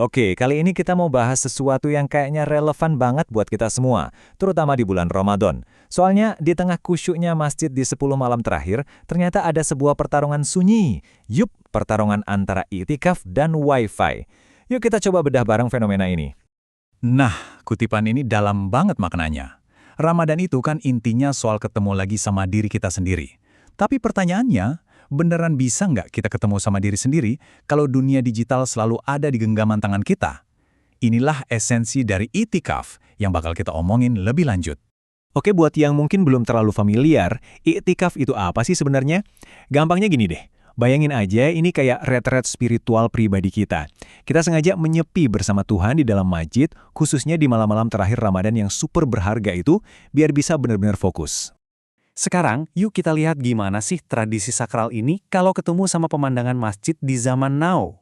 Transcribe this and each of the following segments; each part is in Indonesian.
Oke, kali ini kita mau bahas sesuatu yang kayaknya relevan banget buat kita semua, terutama di bulan Ramadan. Soalnya di tengah kusyuknya masjid di 10 malam terakhir, ternyata ada sebuah pertarungan sunyi. Yup, pertarungan antara i'tikaf dan wifi. Yuk kita coba bedah bareng fenomena ini. Nah, kutipan ini dalam banget maknanya. Ramadan itu kan intinya soal ketemu lagi sama diri kita sendiri. Tapi pertanyaannya, beneran bisa nggak kita ketemu sama diri sendiri kalau dunia digital selalu ada di genggaman tangan kita? Inilah esensi dari i'tikaf yang bakal kita omongin lebih lanjut. Oke, buat yang mungkin belum terlalu familiar, i'tikaf itu apa sih sebenarnya? Gampangnya gini deh. Bayangin aja ini kayak retret spiritual pribadi kita. Kita sengaja menyepi bersama Tuhan di dalam masjid, khususnya di malam-malam terakhir Ramadan yang super berharga itu, biar bisa benar-benar fokus. Sekarang, yuk kita lihat gimana sih tradisi sakral ini kalau ketemu sama pemandangan masjid di zaman now.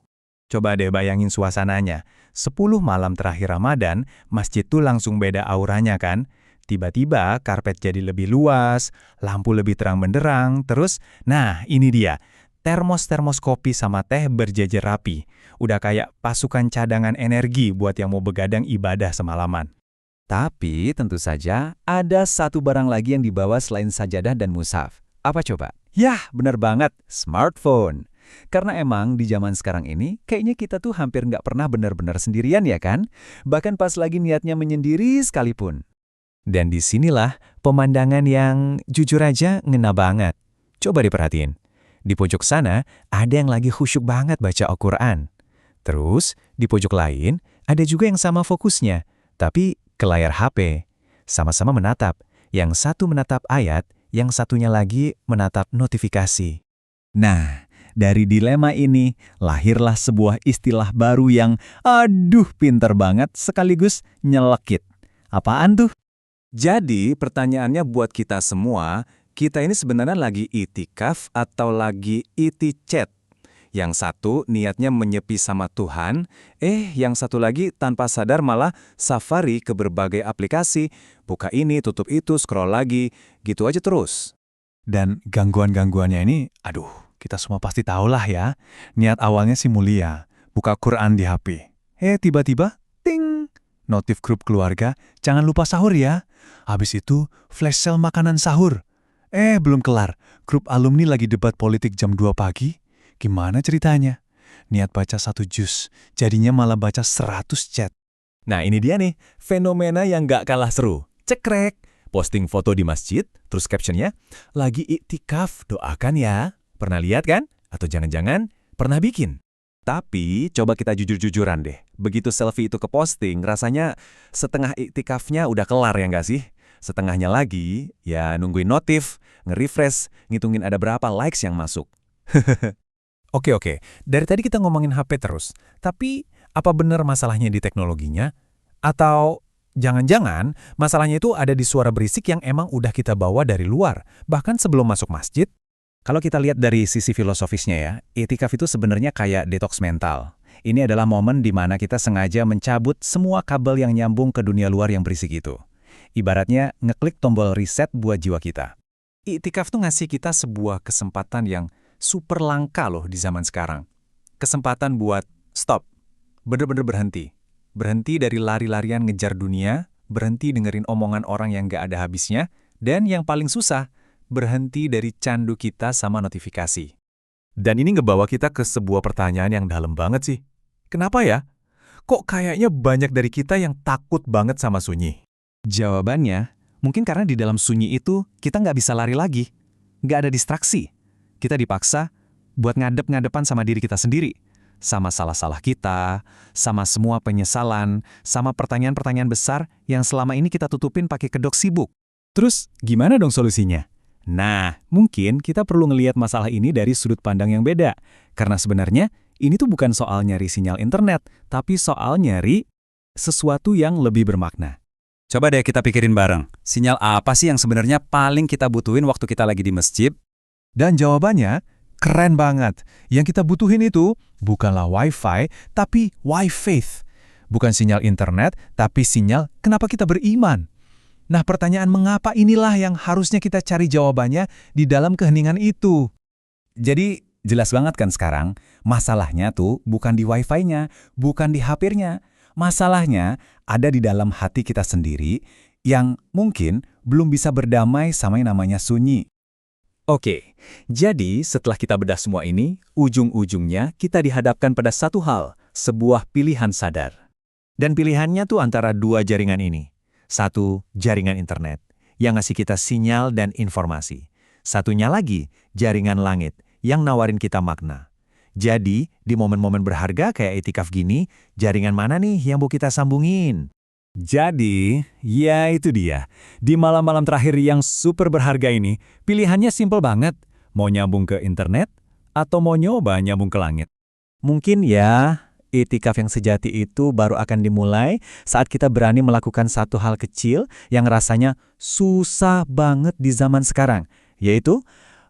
Coba deh bayangin suasananya. 10 malam terakhir Ramadan, masjid tuh langsung beda auranya kan? Tiba-tiba karpet jadi lebih luas, lampu lebih terang benderang, terus, nah ini dia. Termos-termos kopi sama teh berjejer rapi. Udah kayak pasukan cadangan energi buat yang mau begadang ibadah semalaman. Tapi tentu saja ada satu barang lagi yang dibawa selain sajadah dan mushaf. Apa coba? Yah, bener banget, smartphone. Karena emang di zaman sekarang ini, kayaknya kita tuh hampir nggak pernah benar-benar sendirian ya kan? Bahkan pas lagi niatnya menyendiri sekalipun. Dan disinilah pemandangan yang jujur aja ngena banget. Coba diperhatiin. Di pojok sana ada yang lagi khusyuk banget baca Al-Quran. Terus di pojok lain ada juga yang sama fokusnya, tapi ke layar HP. Sama-sama menatap. Yang satu menatap ayat, yang satunya lagi menatap notifikasi. Nah, dari dilema ini lahirlah sebuah istilah baru yang aduh pinter banget sekaligus nyelekit. Apaan tuh? Jadi, pertanyaannya buat kita semua, kita ini sebenarnya lagi i'tikaf atau lagi i'tichat? Yang satu niatnya menyepi sama Tuhan, yang satu lagi tanpa sadar malah safari ke berbagai aplikasi, buka ini, tutup itu, scroll lagi, gitu aja terus. Dan gangguan-gangguannya ini, aduh, kita semua pasti tahulah ya. Niat awalnya sih mulia, buka Quran di HP. Tiba-tiba, ting! Notif grup keluarga, jangan lupa sahur ya. Habis itu, flash sale makanan sahur. Belum kelar, grup alumni lagi debat politik jam 2 pagi. Gimana ceritanya? Niat baca 1 juz, jadinya malah baca 100 chat. Nah ini dia nih, fenomena yang nggak kalah seru. Cekrek! Posting foto di masjid, terus captionnya, lagi i'tikaf, doakan ya. Pernah lihat kan? Atau jangan-jangan pernah bikin? Tapi coba kita jujur-jujuran deh. Begitu selfie itu ke posting, rasanya setengah i'tikafnya udah kelar ya nggak sih? Setengahnya lagi, ya nungguin notif, nge-refresh, ngitungin ada berapa likes yang masuk. Oke. Dari tadi kita ngomongin HP terus. Tapi, apa benar masalahnya di teknologinya? Atau jangan-jangan masalahnya itu ada di suara berisik yang emang udah kita bawa dari luar, bahkan sebelum masuk masjid? Kalau kita lihat dari sisi filosofisnya ya, i'tikaf itu sebenarnya kayak detox mental. Ini adalah momen di mana kita sengaja mencabut semua kabel yang nyambung ke dunia luar yang berisik itu. Ibaratnya ngeklik tombol reset buat jiwa kita. I'tikaf tuh ngasih kita sebuah kesempatan yang super langka loh di zaman sekarang. Kesempatan buat stop, bener-bener berhenti. Berhenti dari lari-larian ngejar dunia, berhenti dengerin omongan orang yang gak ada habisnya, dan yang paling susah, berhenti dari candu kita sama notifikasi. Dan ini ngebawa kita ke sebuah pertanyaan yang dalam banget sih. Kenapa ya? Kok kayaknya banyak dari kita yang takut banget sama sunyi? Jawabannya, mungkin karena di dalam sunyi itu kita nggak bisa lari lagi. Nggak ada distraksi. Kita dipaksa buat ngadep-ngadepan sama diri kita sendiri. Sama salah-salah kita, sama semua penyesalan, sama pertanyaan-pertanyaan besar yang selama ini kita tutupin pakai kedok sibuk. Terus, gimana dong solusinya? Nah, mungkin kita perlu ngelihat masalah ini dari sudut pandang yang beda. Karena sebenarnya, ini tuh bukan soal nyari sinyal internet, tapi soal nyari sesuatu yang lebih bermakna. Coba deh kita pikirin bareng, sinyal apa sih yang sebenarnya paling kita butuhin waktu kita lagi di masjid? Dan jawabannya, keren banget. Yang kita butuhin itu bukanlah wifi, tapi wi-faith. Bukan sinyal internet, tapi sinyal kenapa kita beriman. Nah, pertanyaan mengapa inilah yang harusnya kita cari jawabannya di dalam keheningan itu. Jadi, Jelas banget kan sekarang, masalahnya tuh bukan di Wi-Fi-nya, bukan di HP-nya. Masalahnya ada di dalam hati kita sendiri yang mungkin belum bisa berdamai sama yang namanya sunyi. Oke, jadi setelah kita bedah semua ini, ujung-ujungnya kita dihadapkan pada satu hal, sebuah pilihan sadar. Dan pilihannya tuh antara dua jaringan ini. Satu, jaringan internet, yang ngasih kita sinyal dan informasi. Satunya lagi, jaringan langit, yang nawarin kita makna. Jadi, di momen-momen berharga kayak itikaf gini, jaringan mana nih yang mau kita sambungin? Jadi, ya itu dia. Di malam-malam terakhir yang super berharga ini, pilihannya simpel banget. Mau nyambung ke internet, atau mau nyoba nyambung ke langit. Mungkin ya, itikaf yang sejati itu baru akan dimulai saat kita berani melakukan satu hal kecil yang rasanya susah banget di zaman sekarang, yaitu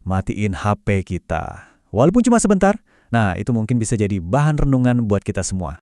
matiin HP kita. Walaupun cuma sebentar, nah itu mungkin bisa jadi bahan renungan buat kita semua.